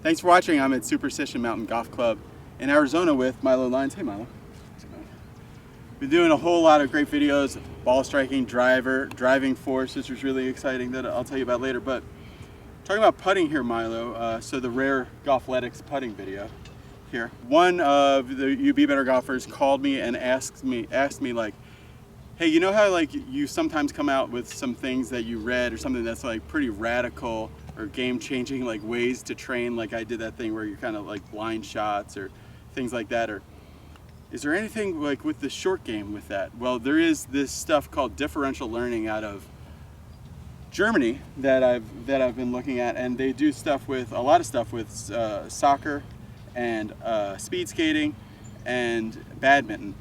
Thanks for watching. I'm at Superstition Mountain Golf Club in Arizona with Milo Lyons. Hey Milo. Been doing a whole lot of great videos, ball striking, driving force, which was really exciting that I'll tell you about later. But talking about putting here, Milo, so the rare Golfletics putting video here. One of the You Be Better golfers called me and asked me like, hey, you know how like you sometimes come out with some things that you read or something that's like pretty radical or game-changing like ways to train, like I did that thing where you're kind of like blind shots or things like that, or is there anything like with the short game with that? Well, there is this stuff called differential learning out of Germany that I've been looking at, and they do stuff with a lot of stuff with soccer and speed skating and badminton,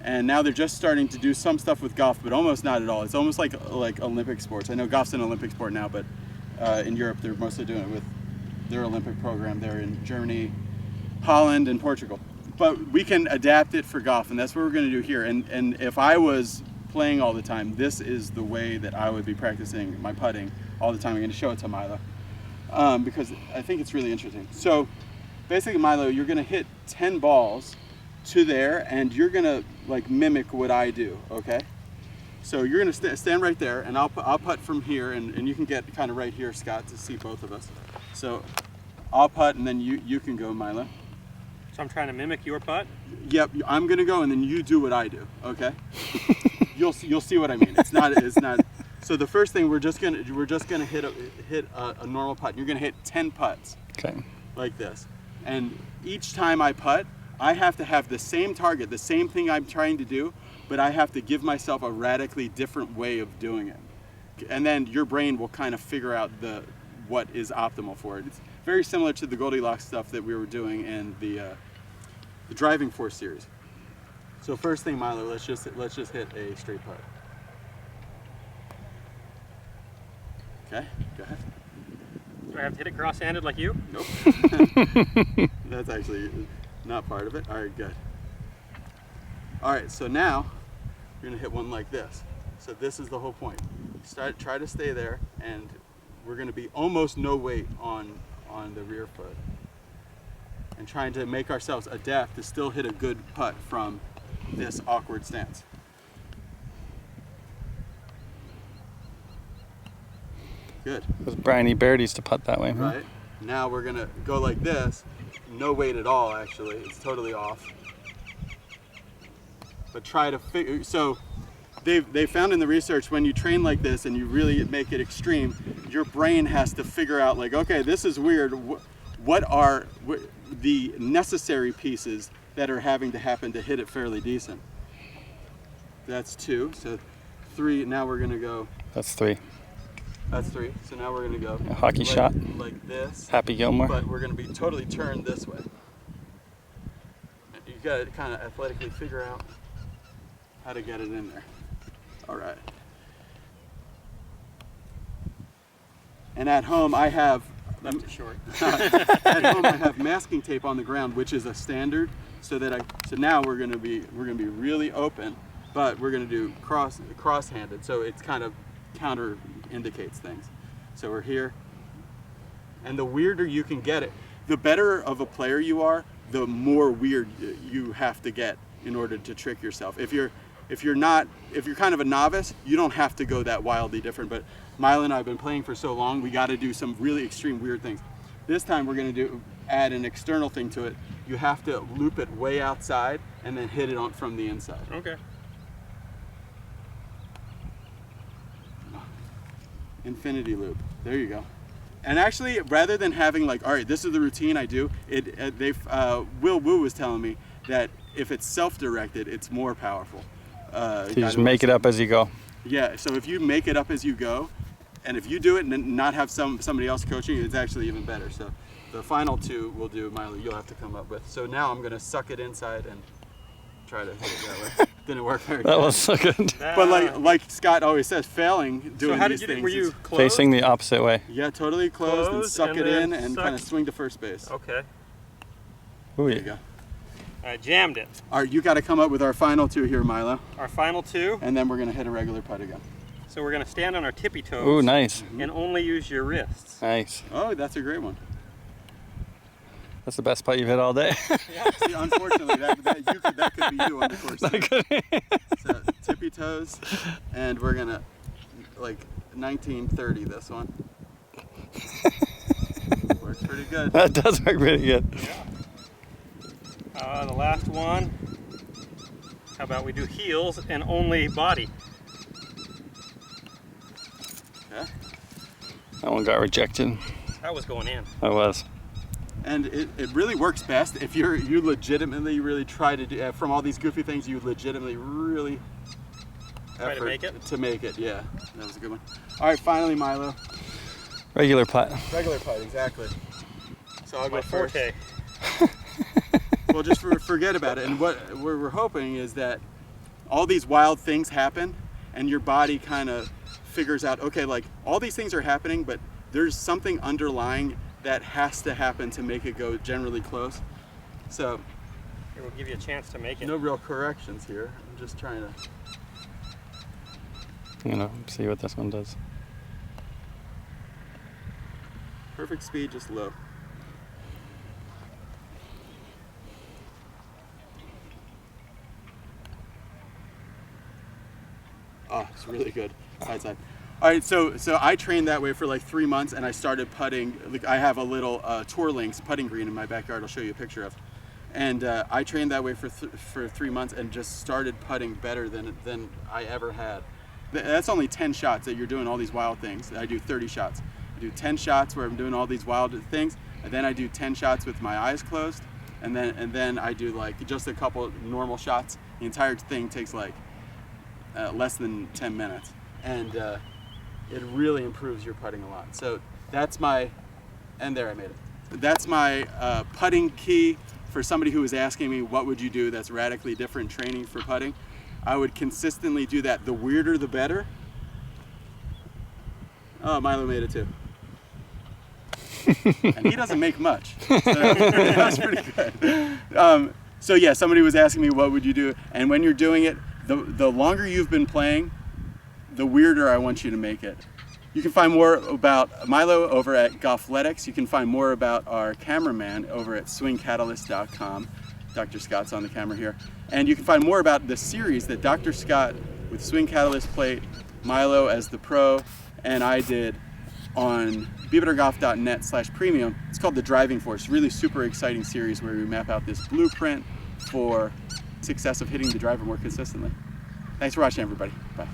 and now they're just starting to do some stuff with golf, but almost not at all. It's almost like Olympic sports. I know golf's an Olympic sport now, but in Europe they're mostly doing it with their Olympic program. They're in Germany, Holland, and Portugal. But we can adapt it for golf, and that's what we're going to do here. And if I was playing all the time, this is the way that I would be practicing my putting all the time. I'm going to show it to Milo because I think it's really interesting. So basically, Milo, you're going to hit 10 balls to there, and you're going to like mimic what I do, okay? So you're going to stand right there, and I'll putt from here, and you can get kind of right here, Scott, to see both of us. So I'll putt, and then you can go, Milo. So I'm trying to mimic your putt? Yep, I'm gonna go and then you do what I do, okay? You'll see what I mean. It's not. So the first thing we're just gonna hit a normal putt. You're gonna hit 10 putts. Okay. Like this. And each time I putt, I have to have the same target, the same thing I'm trying to do, but I have to give myself a radically different way of doing it. And then your brain will kind of figure out what is optimal for it. It's very similar to the Goldilocks stuff that we were doing in the driving force series. So first thing, Milo, let's just hit a straight putt. Okay, go ahead. Do I have to hit it cross-handed like you? Nope. That's actually not part of it. All right, good. All right, so now you're gonna hit one like this. So this is the whole point. Try to stay there, and we're gonna be almost no weight on the rear foot, and trying to make ourselves adapt to still hit a good putt from this awkward stance. Good. Because Brian E. Baird used to putt that way. Right. Huh? Now we're gonna go like this, no weight at all actually, it's totally off. But try to figure, so they found in the research when you train like this and you really make it extreme, your brain has to figure out like, okay, this is weird. What are the necessary pieces that are having to happen to hit it fairly decent? That's 2. So 3. Now we're gonna go. That's 3. That's 3. So now we're gonna go. A hockey shot. Like this. Happy Gilmore. But we're gonna be totally turned this way. You gotta kind of athletically figure out how to get it in there. All right. And at home I have left it short. At home I have masking tape on the ground, which is a standard, so now we're gonna be really open, but we're gonna do cross-handed, so it's kind of counter indicates things. So we're here, and the weirder you can get it, the better of a player you are, the more weird you have to get in order to trick yourself. If you're kind of a novice, you don't have to go that wildly different, but Milo and I have been playing for so long, we got to do some really extreme weird things. This time we're going to add an external thing to it. You have to loop it way outside and then hit it from the inside. Okay. Infinity loop. There you go. And actually, rather than having like, all right, this is the routine I do, Will Woo was telling me that if it's self-directed, it's more powerful. So you just make it up as you go. Yeah, so if you make it up as you go, and if you do it and not have somebody else coaching, it's actually even better. So the final 2 we'll do, Milo, you'll have to come up with. So now I'm going to suck it inside and try to hit it that way. Didn't work very good. That was so good. But like Scott always says, failing doing how these did you things. Were you closed? Facing the opposite way. Yeah, totally closed and suck it in and kind of swing to first base. Okay. Ooh, There you go. I jammed it. All right, you got to come up with our final 2 here, Milo. Our final 2. And then we're going to hit a regular putt again. So we're going to stand on our tippy toes. Ooh, nice. And only use your wrists. Nice. Oh, that's a great one. That's the best putt you've hit all day. Yeah, see, unfortunately, that could be you on the course. So, tippy toes, and we're gonna, like, 1930 this one. Works pretty good. That does work pretty good. Yeah. The last one. How about we do heels and only body? Yeah. That one got rejected. That was going in. That was. And it really works best if you legitimately really try to do, from all these goofy things, you legitimately really Try to make it? To make it, yeah. That was a good one. All right, finally, Milo. Regular putt. Regular putt, exactly. So I'll My go first. forte. Well, just forget about it. And what we're hoping is that all these wild things happen and your body kind of figures out, okay, like all these things are happening, but there's something underlying that has to happen to make it go generally close. So It will give you a chance to make it. no real corrections here. I'm just trying to. See what this one does. Perfect speed, just low. Oh, it's really good. Side side. All right, so I trained that way for like 3 months, and I started putting. Like I have a little Tour Links putting green in my backyard. I'll show you a picture of. And I trained that way for 3 months, and just started putting better than I ever had. That's only 10 shots that you're doing all these wild things. I do 30 shots. I do 10 shots where I'm doing all these wild things, and then I do 10 shots with my eyes closed, and then I do like just a couple normal shots. The entire thing takes like less than 10 minutes, and it really improves your putting a lot. So that's my, and there I made it. That's my putting key for somebody who is asking me what would you do that's radically different training for putting. I would consistently do that. The weirder, the better. Oh, Milo made it too. And he doesn't make much. So that's pretty good. So yeah, somebody was asking me what would you do, and when you're doing it, the longer you've been playing, the weirder I want you to make it. You can find more about Milo over at Golfletics. You can find more about our cameraman over at swingcatalyst.com. Dr. Scott's on the camera here. And you can find more about the series that Dr. Scott with Swing Catalyst played, Milo as the pro, and I did on bbettergolf.net/premium. It's called The Driving Force. Really super exciting series where we map out this blueprint for success of hitting the driver more consistently. Thanks for watching, everybody. Bye.